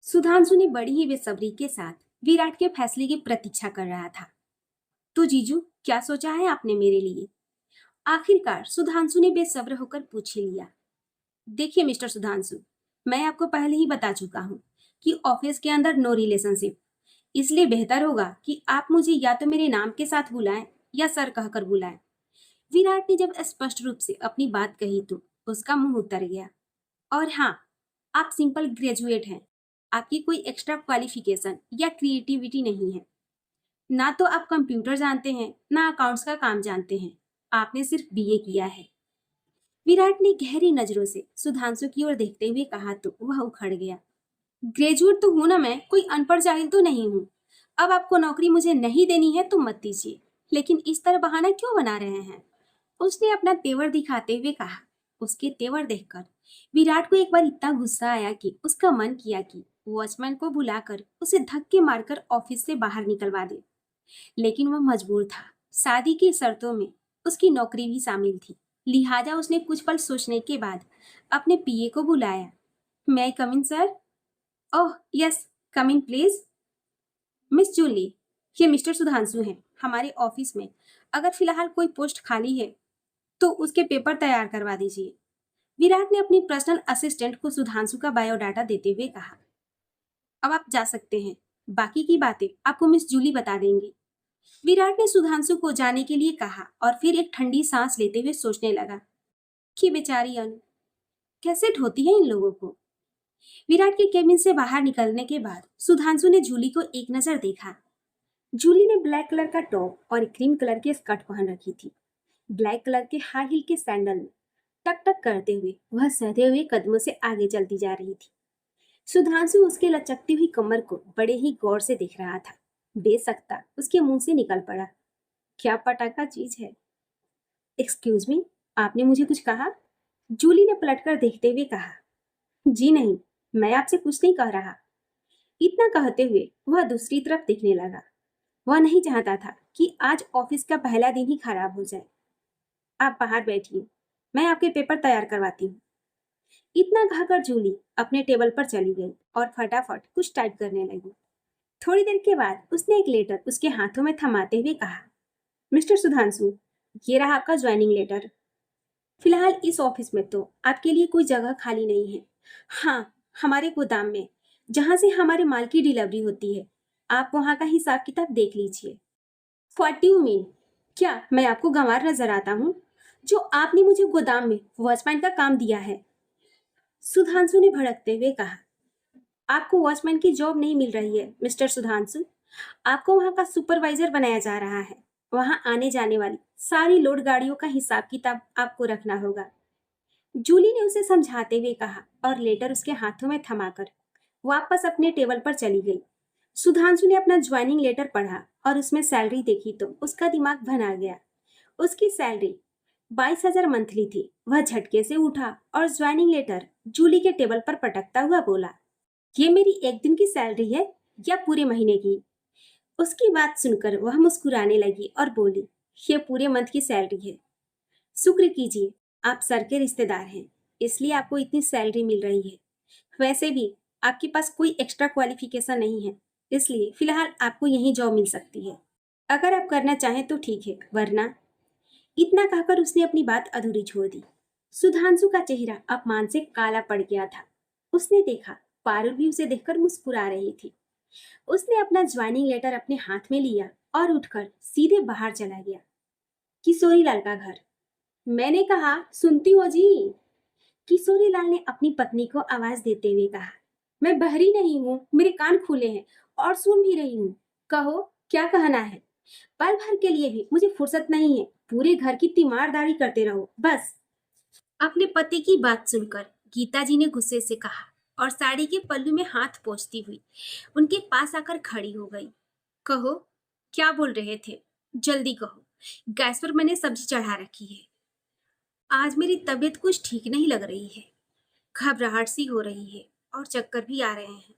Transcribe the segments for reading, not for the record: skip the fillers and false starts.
सुधांशु ने बड़ी ही बेसब्री के साथ विराट के फैसले की प्रतीक्षा कर रहा था। तो जीजू, क्या सोचा है आपने मेरे लिए? आखिरकार सुधांशु ने बेसब्र होकर पूछ ही लिया। देखिए मिस्टर सुधांशु, मैं आपको पहले ही बता चुका हूँ कि ऑफिस के अंदर नो रिलेशनशिप। इसलिए बेहतर होगा कि आप मुझे या तो मेरे नाम के साथ बुलाएं या सर कहकर बुलाएं। विराट ने जब स्पष्ट रूप से अपनी बात कही तो उसका मुंह उतर गया। और हाँ, आप सिंपल ग्रेजुएट हैं। आपकी कोई एक्स्ट्रा क्वालिफिकेशन या क्रिएटिविटी नहीं है। ना तो आप कंप्यूटर जानते हैं, ना अकाउंट्स का काम जानते हैं। आपने सिर्फ बीए किया है। विराट ने गहरी नजरों से सुधांशु की ओर देखते हुए कहा तो वह उखड़ गया। ग्रेजुएट तो हूं ना मैं, कोई अनपढ़ जाहिल तो नहीं हूं। अब आपको नौकरी मुझे नहीं देनी है तो मत दीजिए, लेकिन इस तरह बहाना क्यों बना रहे हैं? उसने अपना तेवर दिखाते हुए कहा। उसके तेवर देखकर विराट को एक बार इतना गुस्सा आया कि उसका मन किया कि वॉचमैन को बुलाकर उसे धक्के मारकर ऑफिस से बाहर निकलवा दे। लेकिन वह मजबूर था। शादी की शर्तों में उसकी नौकरी भी शामिल थी। लिहाजा उसने कुछ पल सोचने के बाद अपने पीए को बुलाया। मैं come in sir? Oh yes, come in please. Miss Julie, ये मिस्टर सुधांशु हैं हमारे ऑफिस में। अगर फिलहाल कोई पोस्ट खाली है तो उसके पेपर तैयार करवा दीजिए। विराट ने अपनी पर्सनल असिस्टेंट को सुधांशु का बायोडाटा देते हुए कहा। अब आप जा सकते हैं। बाकी की बातें आपको मिस जूली बता देंगी। विराट ने सुधांशु को जाने के लिए कहा और फिर एक ठंडी सांस लेते हुए सोचने लगा कि बेचारी अनु कैसे ढोती है इन लोगों को। विराट के केबिन से बाहर निकलने के बाद सुधांशु ने जूली को एक नजर देखा। जूली ने ब्लैक कलर का टॉप और क्रीम कलर की स्कर्ट पहन रखी थी। ब्लैक कलर के हाई हील के सैंडल में टक टक करते हुए वह सहते हुए कदमों से आगे चलती जा रही थी। सुधांशु उसके लचकती हुई कमर को बड़े ही गौर से देख रहा था। बेसख्ता उसके मुंह से निकल पड़ा, क्या पटाखा चीज है। एक्सक्यूज मी, आपने मुझे कुछ कहा? जूली ने पलटकर देखते हुए कहा। जी नहीं, मैं आपसे कुछ नहीं कह रहा। इतना कहते हुए वह दूसरी तरफ देखने लगा। वह नहीं चाहता था कि आज ऑफिस का पहला दिन ही खराब हो जाए। आप बाहर बैठिए, मैं आपके पेपर तैयार करवाती हूँ। इतना कहकर जूली अपने टेबल पर चली गई और फटाफट कुछ टाइप करने लगी। थोड़ी देर के बाद उसने एक लेटर उसके हाथों में थमाते हुए कहा। मिस्टर सुधांशु, ये रहा आपका ज्वाइनिंग लेटर। फिलहाल इस ऑफिस में तो आपके लिए कोई जगह खाली नहीं है। हाँ, हमारे गोदाम में, जहाँ से हमारे माल की डिलीवरी होती है। आप वहाँ का हिसाब किताब देख लीजिए। What do you mean? क्या मैं आपको गंवार नजर आता हूँ जो आपने मुझे गोदाम में वॉचमैन का काम दिया है? सुधांशु ने भड़कते हुए कहा। आपको वॉचमैन की जॉब नहीं मिल रही है मिस्टर सुधांशु। आपको वहाँ का सुपरवाइजर बनाया जा रहा है। वहाँ आने जाने वाली सारी लोड गाड़ियों का हिसाब किताब आपको रखना होगा। जूली ने उसे समझाते हुए कहा और लेटर उसके हाथों में थमाकर वापस अपने टेबल पर चली गई। सुधांशु ने अपना ज्वाइनिंग लेटर पढ़ा और उसमें सैलरी देखी तो उसका दिमाग भना गया। उसकी सैलरी 22,000 मंथली थी। वह झटके से उठा और ज्वाइनिंग लेटर जूली के टेबल पर पटकता हुआ बोला, ये मेरी एक दिन की सैलरी है या पूरे महीने की? उसकी बात सुनकर वह मुस्कुराने लगी और बोली, ये पूरे मंथ की सैलरी है। शुक्र कीजिए, आप सर के रिश्तेदार हैं, इसलिए आपको इतनी सैलरी मिल रही है। वैसे भी आपके पास कोई एक्स्ट्रा क्वालिफिकेशन नहीं है, इसलिए फिलहाल आपको यही जॉब मिल सकती है। अगर आप करना चाहें तो ठीक है, वरना। इतना कहकर उसने अपनी बात अधूरी छोड़ दी। सुधांशु का चेहरा अपमान से काला पड़ गया था। उसने देखा पारुल भी उसे देखकर मुस्कुरा रही थी। उसने अपना ज्वाइनिंग लेटर अपने हाथ में लिया और उठकर सीधे बाहर चला गया। किशोरी लाल का घर। मैंने कहा, सुनती हो जी? किशोरी लाल ने अपनी पत्नी को आवाज देते हुए कहा। मैं बहरी नहीं हूँ, मेरे कान खुले हैं और सुन भी रही हूँ। कहो, क्या कहना है? पल भर के लिए भी मुझे फुर्सत नहीं है। पूरे घर की तीमारदारी करते रहो बस। अपने पति की बात सुनकर गीता जी ने गुस्से से कहा और साड़ी के पल्लू में हाथ पोंछती हुई उनके पास आकर खड़ी हो गई। कहो, क्या बोल रहे थे? जल्दी कहो, गैस पर मैंने सब्जी चढ़ा रखी है। आज मेरी तबीयत कुछ ठीक नहीं लग रही है। घबराहट सी हो रही है और चक्कर भी आ रहे हैं।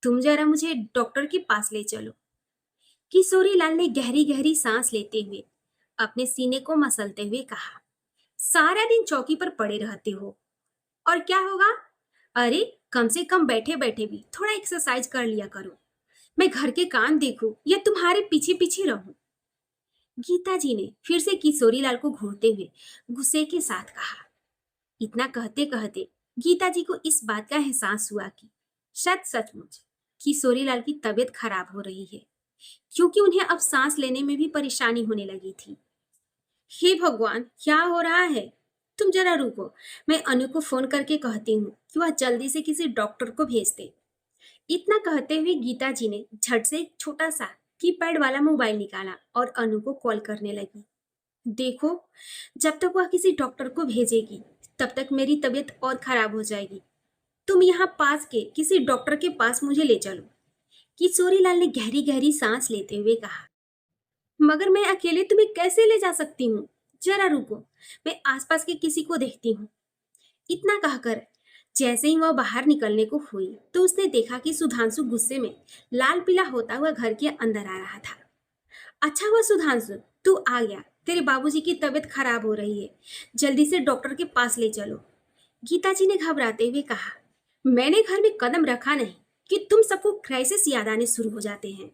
तुम जरा मुझे डॉक्टर के पास ले चलो। किशोरी लाल ने गहरी गहरी सांस लेते हुए अपने सीने को मसलते हुए कहा। सारा दिन चौकी पर पड़े रहते हो और क्या होगा? अरे, कम से कम बैठे बैठे भी थोड़ा एक्सरसाइज कर लिया करो। मैं घर के काम देखूं या तुम्हारे पीछे पीछे रहूं। गीता जी ने फिर से किशोरी लाल को घूरते हुए गुस्से के साथ कहा। इतना कहते कहते गीता जी को इस बात का एहसास हुआ कि शायद सचमुच किशोरी लाल की तबीयत खराब हो रही है, क्योंकि उन्हें अब सांस लेने में भी परेशानी होने लगी थी। हे भगवान, क्या हो रहा है? तुम जरा रुको, मैं अनु को फोन करके कहती हूँ कि वह जल्दी से किसी डॉक्टर को भेज दे। इतना कहते हुए गीता जी ने झट से एक छोटा सा कीपैड वाला मोबाइल निकाला और अनु को कॉल करने लगी। देखो, जब तक वह किसी डॉक्टर को भेजेगी तब तक मेरी तबीयत और खराब हो जाएगी। तुम यहाँ पास के किसी डॉक्टर के पास मुझे ले चलो। किशोरीलाल ने गहरी गहरी सांस लेते हुए कहा। मगर मैं अकेले तुम्हें कैसे ले जा सकती हूँ? जरा रुको, मैं आसपास के किसी को देखती हूँ। इतना कहकर जैसे ही वह बाहर निकलने को हुई तो उसने देखा कि सुधांशु गुस्से में लाल पीला होता हुआ घर के अंदर आ रहा था। अच्छा हुआ सुधांशु, तू आ गया। तेरे बाबूजी की तबीयत खराब हो रही है, जल्दी से डॉक्टर के पास ले चलो। गीता जी ने घबराते हुए कहा। मैंने घर में कदम रखा नहीं कि तुम सबको क्राइसिस याद आने शुरू हो जाते हैं।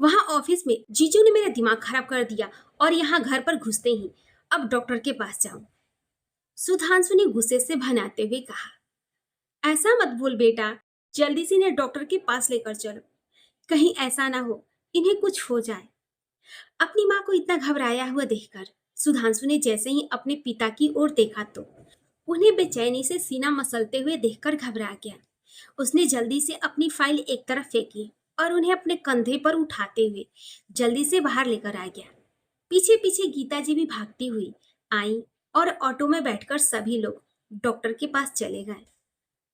वहां ऑफिस में जीजू ने मेरा दिमाग खराब कर दिया और यहाँ घर पर घुसते ही अब डॉक्टर के पास जाऊं। सुधांशु ने गुस्से से भनाते हुए कहा। ऐसा मत बोल बेटा, जल्दी से इन्हें डॉक्टर के पास लेकर चलो। कहीं ऐसा ना हो इन्हें कुछ हो जाए। अपनी माँ को इतना घबराया हुआ देखकर सुधांशु ने जैसे ही अपने पिता की ओर देखा तो उन्हें बेचैनी से सीना मसलते हुए देखकर घबरा गया। उसने जल्दी से अपनी फाइल एक तरफ फेंकी और उन्हें अपने कंधे पर उठाते हुए जल्दी से बाहर लेकर आ गया। पीछे पीछे गीता जी भी भागती हुई आई और ऑटो में बैठकर सभी लोग डॉक्टर के पास चले गए।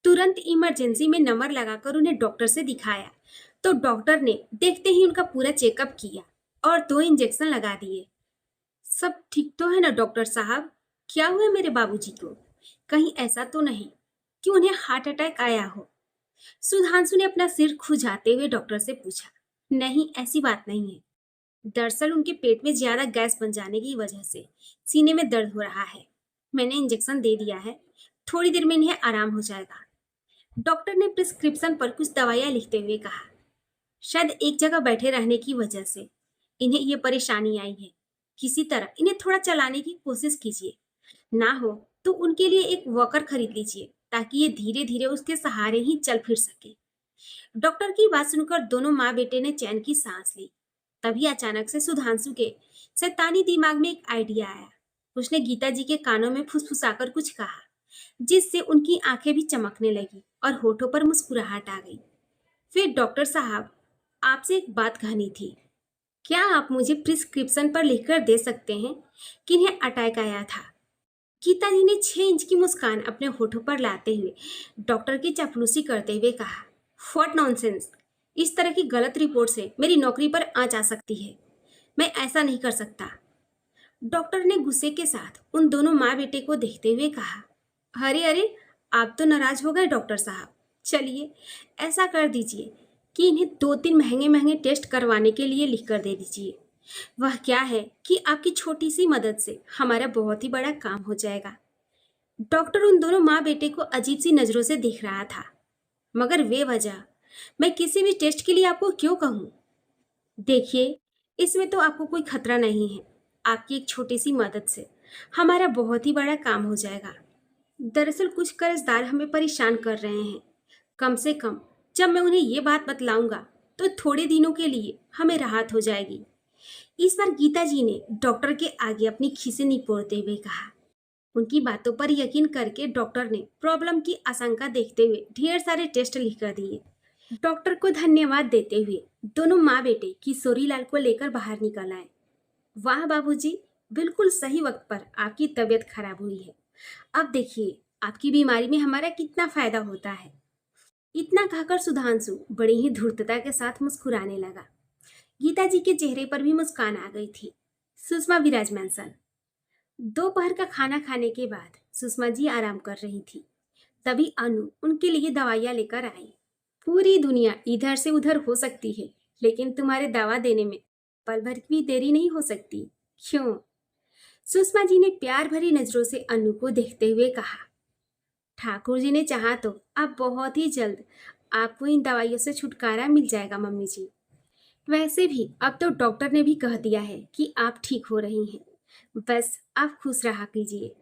तुरंत इमरजेंसी में नंबर लगाकर उन्हें डॉक्टर से दिखाया तो डॉक्टर ने देखते ही उनका पूरा चेकअप किया और 2 इंजेक्शन लगा दिए। सब ठीक तो है ना डॉक्टर साहब? क्या हुआ मेरे बाबूजी को? कहीं ऐसा तो नहीं कि उन्हें हार्ट अटैक आया हो? सुधांशु ने अपना सिर खुजाते हुए डॉक्टर से पूछा। नहीं, ऐसी बात नहीं है। दरअसल उनके पेट में ज्यादा गैस बन जाने की वजह से सीने में दर्द हो रहा है। मैंने इंजेक्शन दे दिया है, थोड़ी देर में इन्हें आराम हो जाएगा। डॉक्टर ने प्रिस्क्रिप्शन पर कुछ दवाइयां लिखते हुए कहा। शायद एक जगह बैठे रहने की वजह से इन्हें ये परेशानी आई है। किसी तरह इन्हें थोड़ा चलाने की कोशिश कीजिए, ना हो तो उनके लिए एक वॉकर खरीद लीजिए ताकि ये धीरे धीरे उसके सहारे ही चल फिर सके। डॉक्टर की बात सुनकर दोनों माँ बेटे ने चैन की सांस ली। तभी अचानक से सुधांशु के शैतानी दिमाग में एक आइडिया आया। उसने गीता जी के कानों में फुसफुसाकर कुछ कहा, जिससे उनकी आंखें भी चमकने लगी और होठों पर मुस्कुराहट आ गई। फिर डॉक्टर साहब, आपसे एक बात कहनी थी। क्या आप मुझे प्रिस्क्रिप्शन पर लिखकर दे सकते हैं कि इन्हें अटैक आया था? गीता जी ने 6 इंच की मुस्कान अपने होठों पर लाते हुए डॉक्टर की चापलूसी करते हुए कहा। What nonsense! इस तरह की गलत रिपोर्ट से मेरी नौकरी पर आंच आ सकती है। मैं ऐसा नहीं कर सकता। डॉक्टर ने गुस्से के साथ उन दोनों माँ बेटे को देखते हुए कहा। अरे अरे, आप तो नाराज हो गए डॉक्टर साहब। चलिए, ऐसा कर दीजिए कि इन्हें 2-3 महंगे महंगे टेस्ट करवाने के लिए लिख कर दे दीजिए। वह क्या है कि आपकी छोटी सी मदद से हमारा बहुत ही बड़ा काम हो जाएगा। डॉक्टर उन दोनों माँ बेटे को अजीब सी नजरों से देख रहा था। मगर वे वजह मैं किसी भी टेस्ट के लिए आपको क्यों कहूँ? देखिए, इसमें तो आपको कोई खतरा नहीं है। आपकी एक छोटी सी मदद से हमारा बहुत ही बड़ा काम हो जाएगा। दरअसल कुछ कर्जदार हमें परेशान कर रहे हैं। कम से कम जब मैं उन्हें ये बात बतलाऊंगा तो थोड़े दिनों के लिए हमें राहत हो जाएगी। इस बार गीता जी ने डॉक्टर के आगे अपनी खीसें निपोड़ते हुए कहा। उनकी बातों पर यकीन करके डॉक्टर ने प्रॉब्लम की आशंका देखते हुए ढेर सारे टेस्ट लिख कर दिए। डॉक्टर को धन्यवाद देते हुए दोनों माँ बेटे किशोरीलाल को लेकर बाहर निकल आए। वाह बाबूजी, बिल्कुल सही वक्त पर आपकी तबीयत खराब हुई है। अब देखिए आपकी बीमारी में हमारा कितना फायदा होता है। इतना कहकर सुधांशु बड़ी ही धूर्तता के साथ मुस्कुराने लगा। गीता जी के चेहरे पर भी मुस्कान आ गई थी। सुषमा विराजमान सन। दोपहर का खाना खाने के बाद सुषमा जी आराम कर रही थी। तभी अनु उनके लिए दवाइयाँ लेकर आई। पूरी दुनिया इधर से उधर हो सकती है, लेकिन तुम्हारे दवा देने में पल भर की भी देरी नहीं हो सकती, क्यों? सुषमा जी ने प्यार भरी नजरों से अनु को देखते हुए कहा। ठाकुर जी ने चाहा तो आप बहुत ही जल्द आपको इन दवाइयों से छुटकारा मिल जाएगा मम्मी जी। वैसे भी अब तो डॉक्टर ने भी कह दिया है कि आप ठीक हो रही हैं। बस आप खुश रहा कीजिए।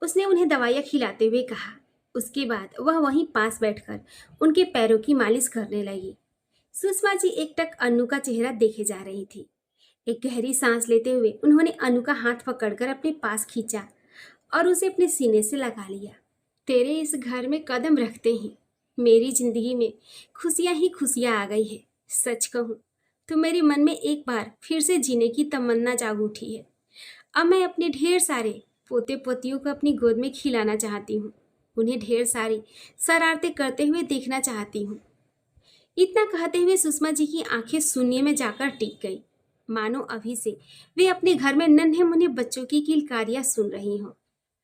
उसने उन्हें दवाइयाँ खिलाते हुए कहा। उसके बाद वह वहीं पास बैठकर उनके पैरों की मालिश करने लगी। सुषमा जी एकटक अनु का चेहरा देखे जा रही थी। एक गहरी सांस लेते हुए उन्होंने अनु का हाथ पकड़कर अपने पास खींचा और उसे अपने सीने से लगा लिया। तेरे इस घर में कदम रखते ही मेरी जिंदगी में खुशियां ही खुशियां आ गई है। सच कहूँ तो मेरे मन में एक बार फिर से जीने की तमन्ना जाग उठी है। अब मैं अपने ढेर सारे पोते पोतियों को अपनी गोद में खिलाना चाहती हूँ। उन्हें ढेर सारी शरारतें करते हुए देखना चाहती हूँ। इतना कहते हुए सुषमा जी की आंखें शून्य में जाकर टिक गई, मानो अभी से वे अपने घर में नन्हे मुन्ने बच्चों की किलकारियां सुन रही हों।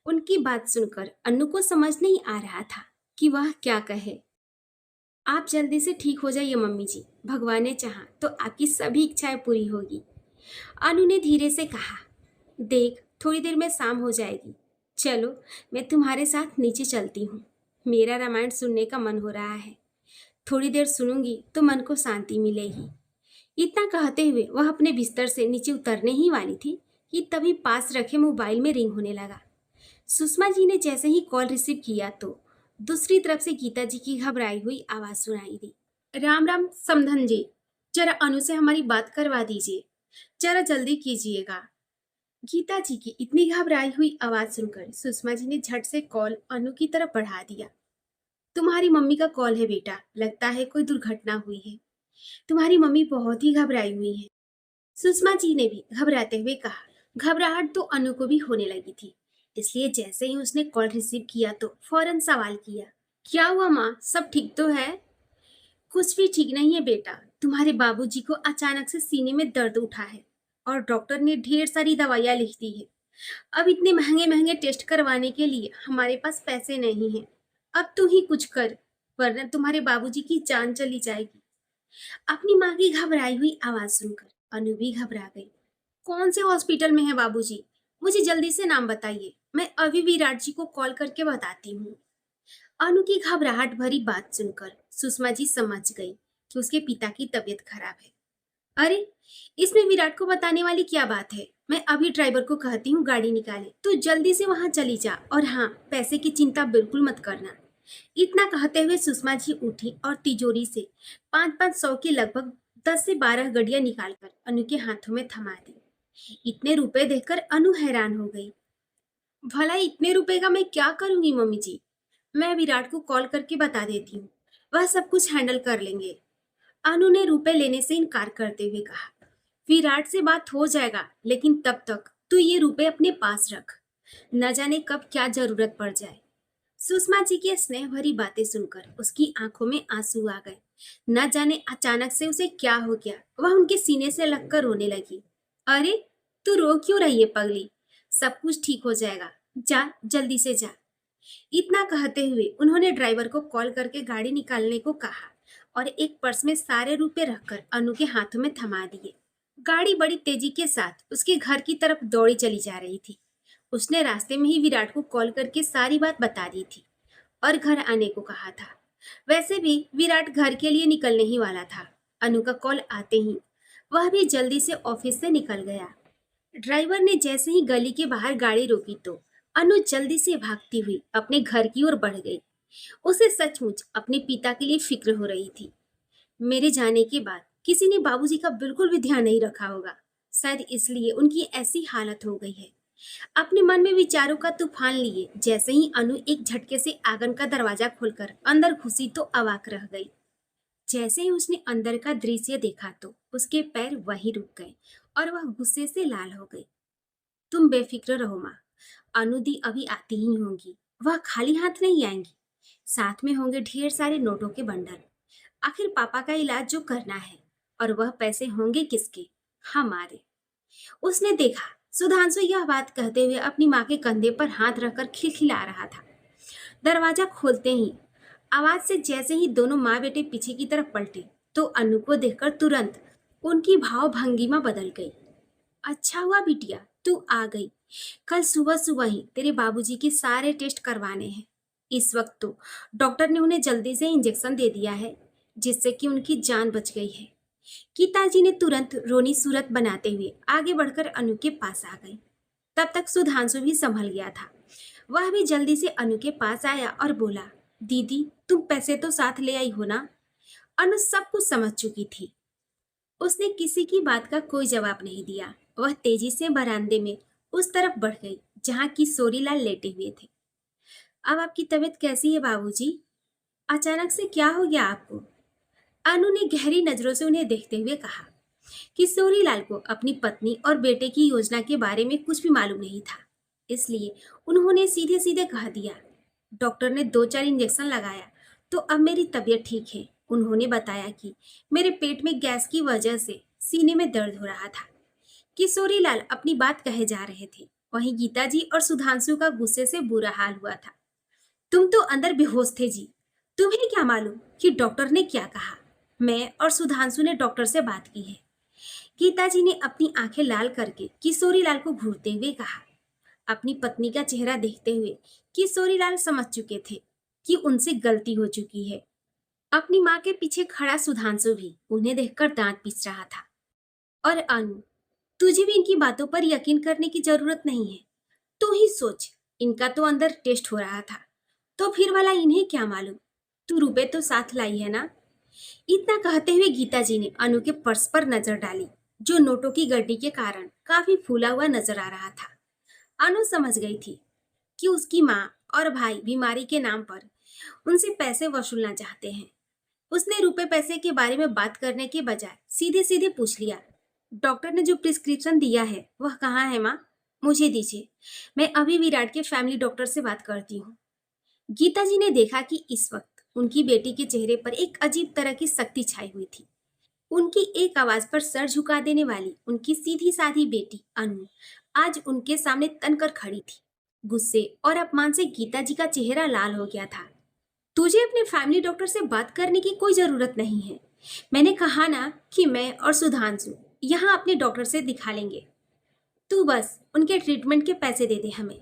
उनकी बात सुनकर अन्नू को समझ नहीं आ रहा था कि वह क्या कहे। आप जल्दी से ठीक हो जाइए मम्मी जी, भगवान ने चाहा तो आपकी सभी इच्छाएं पूरी होगी। अनु ने धीरे से कहा। देख, थोड़ी देर में शाम हो जाएगी। चलो, मैं तुम्हारे साथ नीचे चलती हूँ। मेरा रामायण सुनने का मन हो रहा है। थोड़ी देर सुनूंगी तो मन को शांति मिलेगी। इतना कहते हुए वह अपने बिस्तर से नीचे उतरने ही वाली थी कि तभी पास रखे मोबाइल में रिंग होने लगा। सुषमा जी ने जैसे ही कॉल रिसीव किया तो दूसरी तरफ से गीता जी की घबराई हुई आवाज सुनाई दी। राम राम समधन जी, जरा अनु से हमारी बात करवा दीजिए, जरा जल्दी कीजिएगा। गीता जी की इतनी घबराई हुई आवाज सुनकर सुषमा जी ने झट से कॉल अनु की तरफ बढ़ा दिया। तुम्हारी मम्मी का कॉल है बेटा, लगता है कोई दुर्घटना हुई है। तुम्हारी मम्मी बहुत ही घबराई हुई है। सुषमा जी ने भी घबराते हुए कहा। घबराहट तो अनु को भी होने लगी थी, इसलिए जैसे ही उसने कॉल रिसीव किया तो फौरन सवाल किया। क्या हुआ माँ, सब ठीक तो है? कुछ भी ठीक नहीं है बेटा, तुम्हारे बाबूजी को अचानक से सीने में दर्द उठा है और डॉक्टर ने ढेर सारी दवाइयाँ लिख दी है। अब इतने महंगे महंगे टेस्ट करवाने के लिए हमारे पास पैसे नहीं हैं। अब तू ही कुछ कर, वरना तुम्हारे बाबूजी की जान चली जाएगी। अपनी माँ की घबराई हुई आवाज सुनकर अनु भी घबरा गई। कौन से हॉस्पिटल में है बाबूजी? मुझे जल्दी से नाम बताइए, मैं अभी विराट जी को कॉल करके बताती हूँ। अनु की घबराहट भरी बात सुनकर सुषमा जी समझ गई कि उसके पिता की तबीयत खराब है। अरे, इसमें विराट को बताने वाली क्या बात है? मैं अभी ड्राइवर को कहती हूँ गाड़ी निकाले, तो जल्दी से वहां चली जा। और हाँ, पैसे की चिंता बिल्कुल मत करना। इतना कहते हुए सुषमा जी उठी और तिजोरी से 5-5 सौ की लगभग 10 से 12 गड्डियां निकालकर अनु के हाथों में थमा दी। इतने रुपए देखकर अनु हैरान हो गई। भला इतने रुपए का मैं क्या करूंगी मम्मी जी? मैं विराट को कॉल करके बता देती हूँ, वह सब कुछ हैंडल कर लेंगे। अनु ने रुपए लेने से इनकार करते हुए कहा। विराट से बात हो जाएगा, लेकिन तब तक तू ये रुपए अपने पास रख, न जाने कब क्या जरूरत पड़ जाए। सुषमा जी की स्नेह भरी बातें सुनकर उसकी आंखों में आंसू आ गए। न जाने अचानक से उसे क्या हो गया, वह उनके सीने से लगकर रोने लगी। अरे, तू रो क्यों रही है पगली? सब कुछ ठीक हो जाएगा, जा जल्दी से जा। इतना कहते हुए उन्होंने ड्राइवर को कॉल करके गाड़ी निकालने को कहा और एक पर्स में सारे रुपए रखकर अनु के हाथों में थमा दिए। गाड़ी बड़ी तेजी के साथ उसके घर की तरफ दौड़ी चली जा रही थी। उसने रास्ते में ही विराट को कॉल करके सारी बात बता दी थी और घर आने को कहा था। वैसे भी विराट घर के लिए निकलने ही वाला था। अनु का कॉल आते ही वह भी जल्दी से ऑफिस से निकल गया। ड्राइवर ने जैसे ही गली के बाहर गाड़ी रोकी तो अनु जल्दी से भागती हुई अपने घर की ओर बढ़ गई। उसे सचमुच अपने पिता के लिए फिक्र हो रही थी। मेरे जाने के बाद किसी ने बाबूजी का बिल्कुल भी ध्यान नहीं रखा होगा, शायद इसलिए उनकी ऐसी हालत हो गई है। अपने मन में विचारों का तूफान लिए जैसे ही अनु एक झटके से आंगन का दरवाजा खोलकर अंदर घुसी तो अवाक रह गई। जैसे ही उसने अंदर का दृश्य देखा तो उसके पैर वहीं रुक गए और वह गुस्से से लाल हो गई। तुम बेफिक्र रहो माँ, अनु दी अभी आती ही होंगी। वह खाली हाथ नहीं आएंगी, साथ में होंगे ढेर सारे नोटों के बंडल। आखिर पापा का इलाज जो करना है, और वह पैसे होंगे किसके? हमारे। उसने देखा सुधांशु यह बात कहते हुए अपनी माँ के कंधे पर हाथ रखकर खिलखिला रहा था। दरवाजा खोलते ही आवाज से जैसे ही दोनों माँ बेटे पीछे की तरफ पलटे तो अनु को देखकर तुरंत उनकी भाव भंगिमा बदल गई। अच्छा हुआ बिटिया, तू आ गई। कल सुबह सुबह ही तेरे बाबूजी के सारे टेस्ट करवाने हैं। इस वक्त तो डॉक्टर ने उन्हें जल्दी से इंजेक्शन दे दिया है, जिससे कि उनकी जान बच गई है। गीताजी ने तुरंत रोनी सूरत बनाते हुए आगे बढ़कर अनु के पास आ गई। तब तक सुधांशु भी संभल गया था। वह भी जल्दी से अनु के पास आया और बोला, दीदी तुम पैसे तो साथ ले आई हो ना? अनु सब कुछ समझ चुकी थी। उसने किसी की बात का कोई जवाब नहीं दिया। वह तेजी से बरामदे में उस तरफ बढ़ गई जहां किशोरीलाल लेटे हुए थे। अब आपकी तबीयत कैसी है बाबूजी? अचानक से क्या हो गया आपको? अनु ने गहरी नजरों से उन्हें देखते हुए कहा। किशोरीलाल को अपनी पत्नी और बेटे की योजना के बारे में कुछ भी मालूम नहीं था, इसलिए उन्होंने सीधे सीधे कह दिया, डॉक्टर ने 2-4 इंजेक्शन लगाया तो अब मेरी तबीयत ठीक है। उन्होंने बताया कि मेरे पेट में गैस की वजह से सीने में दर्द हो रहा था। किशोरीलाल अपनी बात कहे जा रहे थे, वहीं गीताजी और सुधांशु का गुस्से से बुरा हाल हुआ था। तुम तो अंदर बेहोश थे जी, तुम्हें क्या मालूम कि डॉक्टर ने क्या कहा? मैं और सुधांशु ने डॉक्टर से बात की है। गीताजी ने अपनी आंखें लाल करके किशोरीलाल को घूरते हुए कहा। अपनी पत्नी का चेहरा देखते हुए किशोरीलाल समझ चुके थे कि उनसे गलती हो चुकी है। अपनी माँ के पीछे खड़ा सुधांशु भी उन्हें देखकर दांत पीस रहा था। और अनु, तुझे भी इनकी बातों पर यकीन करने की जरूरत नहीं है। तू ही सोच, इनका तो अंदर टेस्ट हो रहा था, तो फिर वाला इन्हें क्या मालूम? तू रुपए तो साथ लाई है ना? इतना कहते हुए गीताजी ने अनु के पर्स पर नजर डाली, जो नोटों की गड्डी के कारण काफी फूला हुआ नजर आ रहा था। अनु समझ गई थी कि उसकी माँ और भाई बीमारी के नाम पर उनसे पैसे वसूलना चाहते हैं। उसने रुपए पैसे के बारे में बात करने के बजाय सीधे सीधे पूछ लिया, डॉक्टर ने जो प्रिस्क्रिप्शन दिया है वह कहाँ है माँ? मुझे दीजिए, मैं अभी विराट के फैमिली डॉक्टर से बात करती हूँ। गीताजी ने देखा कि इस वक्त उनकी बेटी के चेहरे पर एक अजीब तरह की सख्ती छाई हुई थी। उनकी एक आवाज पर सर झुका देने वाली उनकी सीधी साधी बेटी अनु आज उनके सामने तनकर खड़ी थी। गुस्से और अपमान से गीताजी का चेहरा लाल हो गया था। तुझे अपने फैमिली डॉक्टर से बात करने की कोई जरूरत नहीं है। मैंने कहा ना कि मैं और सुधांशु यहाँ अपने डॉक्टर से दिखा लेंगे। तू बस उनके ट्रीटमेंट के पैसे दे दे हमें।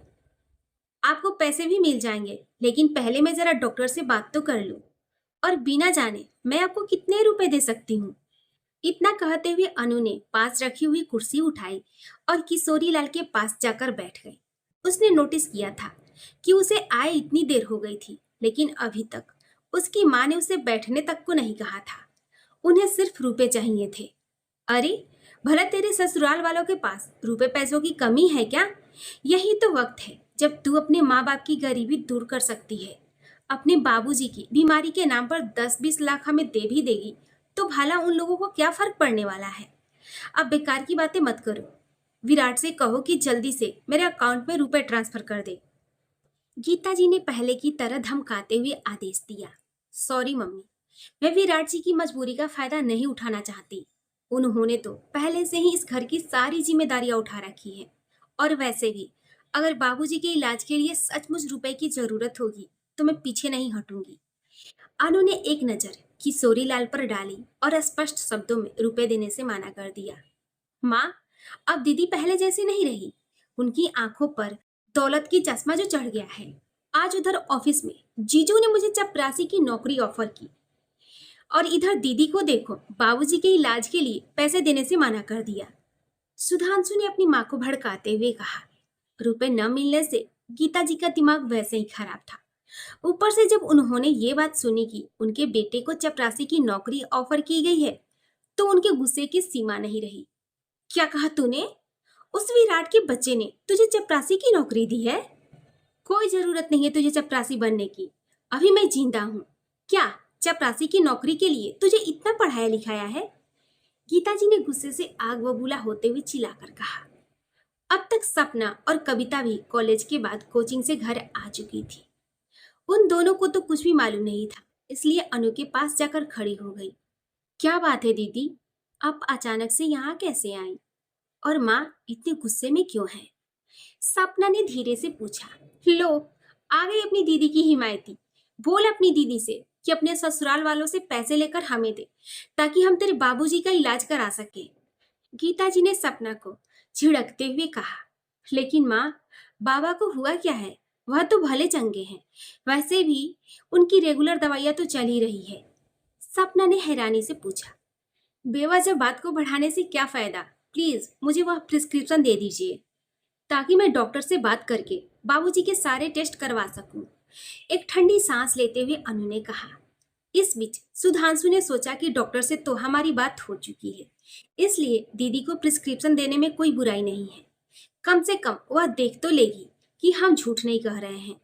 आपको पैसे भी मिल जाएंगे, लेकिन पहले मैं जरा डॉक्टर से बात तो कर लूं। और बिना जाने मैं आपको कितने रुपए दे सकती हूँ? इतना कहते हुए अनु ने पास रखी हुई कुर्सी उठाई और किशोरीलाल के पास जाकर बैठ गई। उसने नोटिस किया था कि उसे आए इतनी देर हो गई थी, लेकिन अभी तक उसकी माँ ने उसे बैठने तक को नहीं कहा था। उन्हें सिर्फ रुपए चाहिए थे। अरे भला तेरे ससुराल वालों के पास रुपए पैसों की कमी है क्या? यही तो वक्त है जब तू अपने माँ बाप की गरीबी दूर कर सकती है। अपने बाबूजी की बीमारी के नाम पर 10-20 लाख हमें दे भी देगी तो भला उन लोगों को क्या फर्क पड़ने वाला है? अब बेकार की बातें मत करो। विराट से कहो कि जल्दी से मेरे अकाउंट में रुपए ट्रांसफर कर दे। गीताजी ने पहले की तरह धमकाते हुए आदेश दिया। सॉरी मम्मी, मैं विराट जी की मजबूरी का फायदा नहीं उठाना चाहती। उन्होंने तो पहले से ही इस घर की सारी जिम्मेदारियां उठा रखी है। और वैसे भी अगर बाबूजी के इलाज के लिए सचमुच रुपए की जरूरत होगी तो मैं पीछे नहीं हटूंगी। अनु ने एक नजर किशोरीलाल पर डाली और स्पष्ट शब्दों में रुपए देने से मना कर दिया। माँ, अब दीदी पहले जैसी नहीं रही। उनकी आंखों पर दौलत की चश्मा जो चढ़ गया है। आज उधर ऑफिस में जीजू ने मुझे चपरासी की नौकरी ऑफर की और इधर दीदी को देखो, बाबूजी के इलाज के लिए पैसे देने से मना कर दिया। सुधांशु ने अपनी माँ को भड़काते हुए कहा। रुपए न मिलने से गीताजी का दिमाग वैसे ही खराब था। ऊपर से जब उन्होंने ये बात सुनी कि उनके बेटे को चपरासी की नौकरी ऑफर की गई है तो उनके गुस्से की सीमा नहीं रही। क्या कहा तूने? उस विराट के बच्चे ने तुझे चपरासी की नौकरी दी है? कोई जरूरत नहीं है तुझे चपरासी बनने की। अभी मैं जिंदा हूँ। क्या चपरासी की नौकरी के लिए तुझे इतना पढ़ाया लिखाया है? गीताजी ने गुस्से से आग बबूला होते हुए चिल्लाकर कहा। अब तक सपना और कविता भी कॉलेज के बाद कोचिंग से घर आ चुकी थी। उन दोनों को तो कुछ भी मालूम नहीं था, इसलिए अनु के पास जाकर खड़ी हो गई। क्या बात है दीदी, आप अचानक से यहाँ कैसे आई? और माँ इतने गुस्से में क्यों है? सपना ने धीरे से पूछा। लो, आ गई अपनी दीदी की हिमायती। बोल अपनी दीदी से कि अपने ससुराल वालों से पैसे लेकर हमें दे, ताकि हम तेरे बाबूजी का इलाज करा सके। गीताजी ने सपना को झिड़कते हुए कहा। लेकिन माँ, बाबा को हुआ क्या है? वह तो भले चंगे हैं, वैसे भी उनकी रेगुलर दवाइयां तो चल ही रही है। सपना ने हैरानी से पूछा। बेवजह बात को बढ़ाने से क्या फायदा? प्लीज मुझे वह प्रिस्क्रिप्शन दे दीजिए ताकि मैं डॉक्टर से बात करके बाबूजी के सारे टेस्ट करवा सकूं। एक ठंडी सांस लेते हुए अनु ने कहा। इस बीच सुधांशु ने सोचा कि डॉक्टर से तो हमारी बात हो चुकी है, इसलिए दीदी को प्रिस्क्रिप्शन देने में कोई बुराई नहीं है। कम से कम वह देख तो लेगी कि हम झूठ नहीं कह रहे हैं।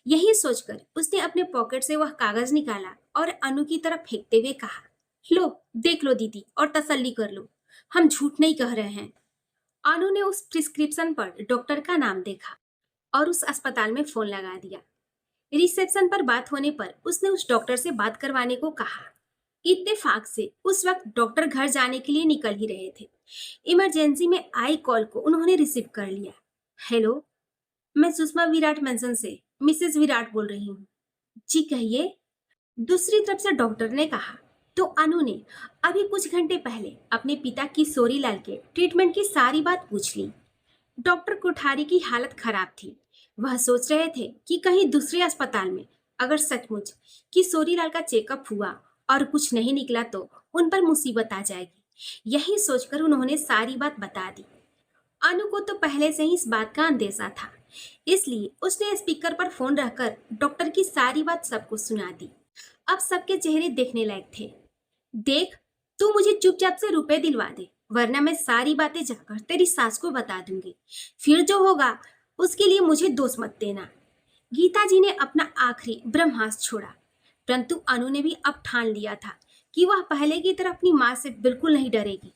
यही सोचकर उसने अपने पॉकेट से वह कागज निकाला और अनु की तरफ फेंकते हुए कहा, लो देख लो दीदी और तसल्ली कर लो, हम झूठ नहीं कह रहे हैं। अनु ने उस प्रिस्क्रिप्शन पर डॉक्टर का नाम देखा और उस अस्पताल में फोन लगा दिया। रिसेप्शन पर बात होने पर उसने उस डॉक्टर से बात करवाने को कहा। इत्तेफाक से उस वक्त डॉक्टर घर जाने के लिए निकल ही रहे थे। इमरजेंसी में आई कॉल को उन्होंने रिसीव कर लिया। हेलो, मैं सुषमा विराट मेंशन से मिसेस विराट बोल रही हूँ। जी कहिए, दूसरी तरफ से डॉक्टर ने कहा। तो अनु ने अभी कुछ घंटे पहले अपने पिता किशोरी लाल के ट्रीटमेंट की सारी बात पूछ ली। डॉक्टर कोठारी की हालत खराब थी। वह सोच रहे थे कि कहीं दूसरे अस्पताल में अगर सचमुच किशोरी लाल का चेकअप हुआ और कुछ नहीं निकला तो उन पर मुसीबत आ जाएगी। यही सोचकर उन्होंने सारी बात बता दी। अनु को तो पहले से ही इस बात का अंदेशा था, इसलिए उसने स्पीकर पर फोन रखकर डॉक्टर की सारी बात सबको सुना दी। अब सबके चेहरे देखने लायक थे। देख, तू मुझे चुपचाप से रुपए दिलवा दे, वरना मैं सारी बातें जाकर तेरी सास को बता दूंगी। फिर जो होगा उसके लिए मुझे दोष मत देना। गीता जी ने अपना आखिरी ब्रह्मास्त्र छोड़ा, परंतु अनु ने भी अब ठान लिया था कि वह पहले की तरह अपनी माँ से बिल्कुल नहीं डरेगी।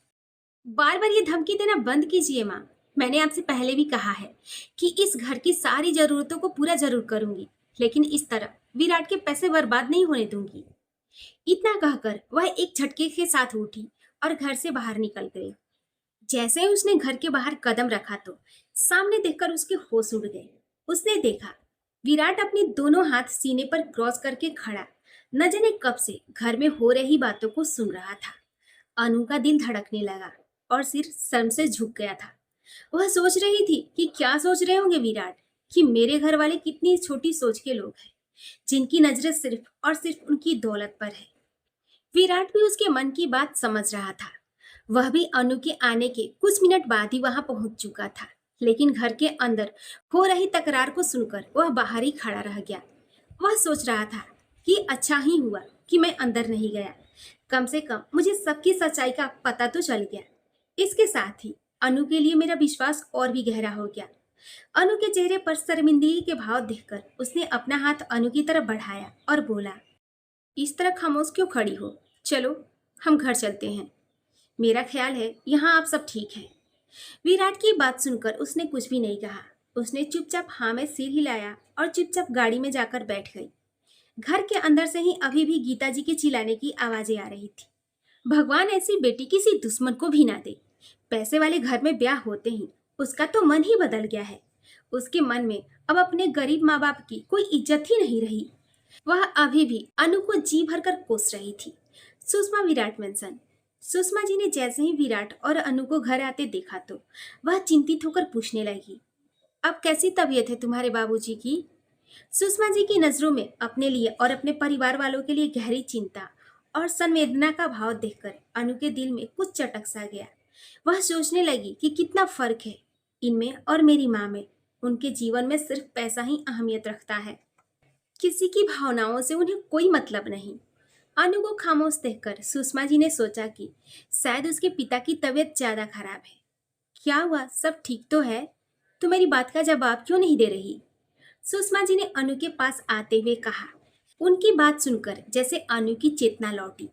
बार बार ये धमकी देना बंद कीजिए माँ। मैंने आपसे पहले भी कहा है कि इस घर की सारी जरूरतों को पूरा जरूर करूंगी, लेकिन इस तरह विराट के पैसे बर्बाद नहीं होने दूंगी। इतना कहकर वह एक झटके के साथ उठी और घर से बाहर निकल गई। जैसे ही उसने घर के बाहर कदम रखा तो सामने देखकर उसके होश उड़ गए। उसने देखा विराट अपने दोनों हाथ सीने पर क्रॉस करके खड़ा न जाने कब से घर में हो रही बातों को सुन रहा था। अनु का दिल धड़कने लगा और सिर शर्म से झुक गया था। वह सोच रही थी कि क्या सोच रहे होंगे विराट, कि मेरे घर वाले कितनी छोटी सोच के लोग हैं, जिनकी नजरें सिर्फ और सिर्फ उनकी दौलत पर है। विराट भी उसके मन की बात समझ रहा था। वह भी अनु के आने के कुछ मिनट बाद ही वहां पहुंच चुका था, लेकिन घर के अंदर हो रही तकरार को सुनकर वह बाहर ही खड़ा रह गया। वह सोच रहा था कि अच्छा ही हुआ कि मैं अंदर नहीं गया, कम से कम मुझे सबकी सच्चाई का पता तो चल गया। इसके साथ ही अनु के लिए मेरा विश्वास और भी गहरा हो गया। अनु के चेहरे पर शर्मिंदगी के भाव देखकर उसने अपना हाथ अनु की तरफ बढ़ाया और बोला, इस तरह खामोश क्यों खड़ी हो? चलो हम घर चलते हैं। मेरा ख्याल है यहाँ आप सब ठीक हैं। विराट की बात सुनकर उसने कुछ भी नहीं कहा। उसने चुपचाप हाँ में सिर हिलाया और चुपचाप गाड़ी में जाकर बैठ गई। घर के अंदर से ही अभी भी गीता जी के चिल्लाने की आवाजें आ रही थी। भगवान ऐसी बेटी किसी दुश्मन को भी ना दे। पैसे वाले घर में ब्याह होते ही उसका तो मन ही बदल गया है। उसके मन में अब अपने गरीब माँ बाप की कोई इज्जत ही नहीं रही। वह अभी भी अनु को जी भरकर कोस रही थी। सुषमा विराट मेंशन। सुषमा जी ने जैसे ही विराट और अनु को घर आते देखा तो वह चिंतित होकर पूछने लगी, अब कैसी तबीयत है तुम्हारे बाबूजी की? सुषमा जी की नजरों में अपने लिए और अपने परिवार वालों के लिए गहरी चिंता और संवेदना का भाव देखकर अनु के दिल में कुछ चटक सा गया। वह सोचने लगी कि कितना फर्क है इनमें और मेरी माँ में। उनके जीवन में सिर्फ पैसा ही अहमियत रखता है, किसी की भावनाओं से उन्हें कोई मतलब नहीं। अनु को खामोश देखकर सुषमा जी ने सोचा कि शायद उसके पिता की तबीयत ज्यादा खराब है। क्या हुआ, सब ठीक तो है? तो मेरी बात का जवाब क्यों नहीं दे रही? सुषमा जी ने अनु के पास आते हुए कहा। उनकी बात सुनकर जैसे अनु की चेतना लौटी।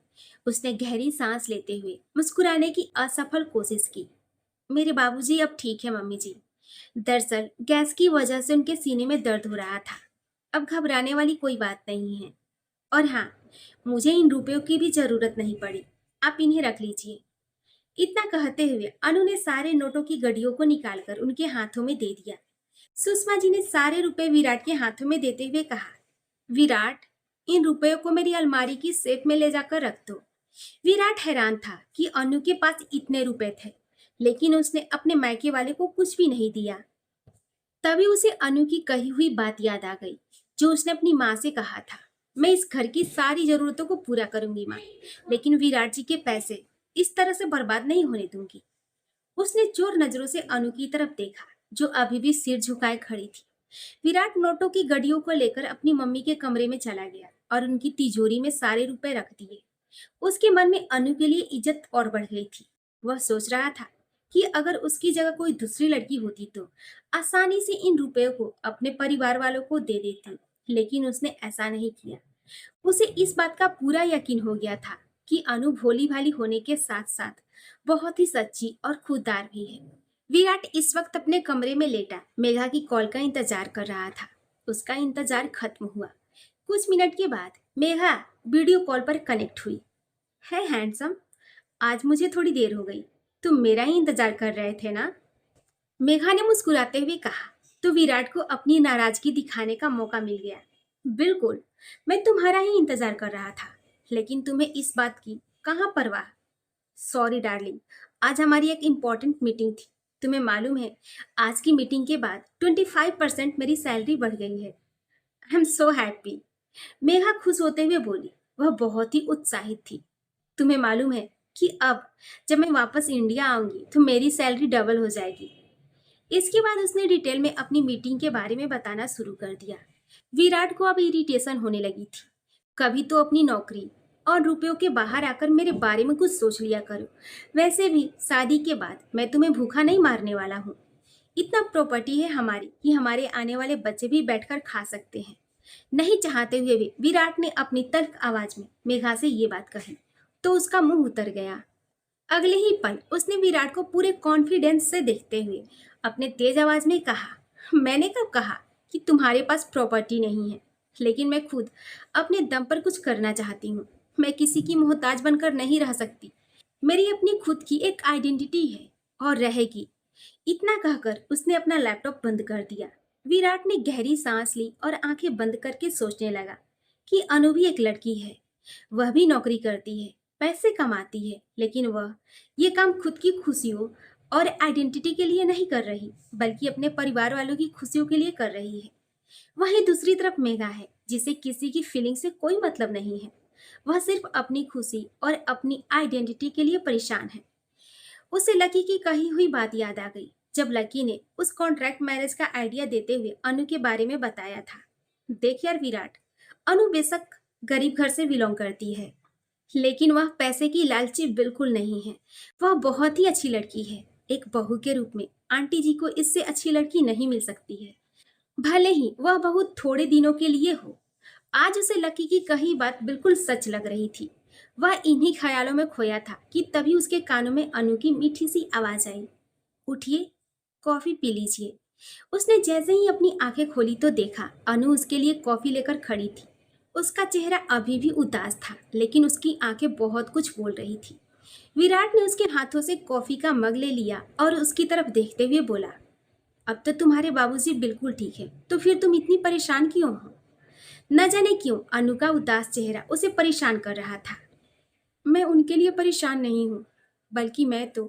उसने गहरी सांस लेते हुए मुस्कुराने की असफल कोशिश की। मेरे बाबूजी अब ठीक है मम्मी जी। दरअसल गैस की वजह से उनके सीने में दर्द हो रहा था। अब घबराने वाली कोई बात नहीं है। और हाँ, मुझे इन रुपयों की भी जरूरत नहीं पड़ी, आप इन्हें रख लीजिए। इतना कहते हुए अनु ने सारे नोटों की गड्डियों को निकालकर उनके हाथों में दे दिया। सुषमा जी ने सारे रुपए विराट के हाथों में देते हुए कहा, विराट, इन रुपयों को मेरी अलमारी की सेफ में ले जाकर रख दो। विराट हैरान था कि अनु के पास इतने रुपए थे, लेकिन उसने अपने मायके वाले को कुछ भी नहीं दिया। तभी उसे अनु की कही हुई बात याद आ गई, जो उसने अपनी माँ से कहा था। मैं इस घर की सारी जरूरतों को पूरा करूंगी माँ, लेकिन विराट जी के पैसे इस तरह से बर्बाद नहीं होने दूंगी। उसने जोर नजरों से अनु की तरफ देखा, जो अभी भी सिर झुकाए खड़ी थी। विराट नोटों की गड्डियों को लेकर अपनी मम्मी के कमरे में चला गया और उनकी तिजोरी में सारे रुपए रख दिए। उसके मन में अनु के लिए इज्जत और बढ़ गई थी। वह सोच रहा था कि अगर उसकी जगह कोई दूसरी लड़की होती तो आसानी से इन रुपयों को अपने परिवार वालों को दे देती, लेकिन उसने ऐसा नहीं किया। उसे इस बात का पूरा यकीन हो गया था कि अनु भोली भाली होने के साथ साथ बहुत ही सच्ची और खुददार भी है। विराट इस वक्त अपने कमरे में लेटा मेघा की कॉल का इंतजार कर रहा था। उसका इंतजार खत्म हुआ। कुछ मिनट के बाद मेघा वीडियो कॉल पर कनेक्ट हुई। है हैंडसम, आज मुझे थोड़ी देर हो गई, तुम मेरा ही इंतजार कर रहे थे ना? मेघा ने मुस्कुराते हुए कहा। तो विराट को अपनी नाराजगी दिखाने का मौका मिल गया। बिल्कुल, मैं तुम्हारा ही इंतजार कर रहा था, लेकिन तुम्हें इस बात की कहाँ परवाह। सॉरी डार्लिंग, आज हमारी एक इम्पोर्टेंट मीटिंग थी। तुम्हें मालूम है, आज की मीटिंग के बाद 25% मेरी सैलरी बढ़ गई है। I am so happy. Megha खुश होते हुए बोली। वह बहुत ही उत्साहित थी। तुम्हें मालूम है कि अब जब मैं वापस इंडिया आऊंगी तो मेरी सैलरी डबल हो जाएगी। इसके बाद उसने डिटेल में अपनी मीटिंग के बारे में बताना शुरू कर दिया। विराट को अब इरिटेशन होने लगी थी। कभी तो अपनी नौकरी और रुपयों के बाहर आकर मेरे बारे में कुछ सोच लिया करो। वैसे भी शादी के बाद मैं तुम्हें भूखा नहीं मारने वाला हूँ। इतना प्रॉपर्टी है हमारी कि हमारे आने वाले बच्चे भी बैठकर खा सकते हैं। नहीं चाहते हुए भी विराट ने अपनी तल्ख आवाज में मेघा से ये बात कही, तो उसका मुंह उतर गया। अगले ही पल उसने विराट को पूरे कॉन्फिडेंस से देखते हुए अपने तेज आवाज में कहा, मैंने कब कहा कि तुम्हारे पास प्रॉपर्टी नहीं है? लेकिन मैं खुद अपने दम पर कुछ करना चाहती हूँ। मैं किसी की मोहताज बनकर नहीं रह सकती। मेरी अपनी खुद की एक आइडेंटिटी है और रहेगी। इतना कहकर उसने अपना लैपटॉप बंद कर दिया। विराट ने गहरी सांस ली और आंखें बंद करके सोचने लगा कि अनु भी एक लड़की है। वह भी नौकरी करती है, पैसे कमाती है, लेकिन वह ये काम खुद की खुशियों और आइडेंटिटी के लिए नहीं कर रही, बल्कि अपने परिवार वालों की खुशियों के लिए कर रही है। वहीं दूसरी तरफ मेघा है, जिसे किसी की फीलिंग से कोई मतलब नहीं है। वह सिर्फ अपनी खुशी और अपनी आइडेंटिटी के लिए परेशान है। उसे लकी की कही हुई बात याद आ गई, जब लकी ने उस कॉन्ट्रैक्ट मैरिज का आइडिया देते हुए अनु के बारे में बताया था। देख यार विराट, अनु बेशक गरीब घर से बिलोंग करती है, लेकिन वह पैसे की लालची बिल्कुल नहीं है। वह बहुत ही अच्छी लड़की है। एक बहू के रूप में आंटी जी को इससे अच्छी लड़की नहीं मिल सकती है, भले ही वह बहुत थोड़े दिनों के लिए हो। आज उसे लकी की कही बात बिल्कुल सच लग रही थी। वह इन्हीं ख्यालों में खोया था कि तभी उसके कानों में अनु की मीठी सी आवाज आई, उठिए, कॉफी पी लीजिए। उसने जैसे ही अपनी आंखें खोली तो देखा अनु उसके लिए कॉफी लेकर खड़ी थी। उसका चेहरा अभी भी उदास था, लेकिन उसकी आंखें बहुत कुछ बोल रही थी। विराट ने उसके हाथों से कॉफी का मग ले लिया और उसकी तरफ देखते हुए बोला, अब तो तुम्हारे बाबूजी बिल्कुल ठीक है, तो फिर तुम इतनी परेशान क्यों हो? न जाने क्यों अनु का उदास चेहरा उसे परेशान कर रहा था। मैं उनके लिए परेशान नहीं हूँ, बल्कि मैं तो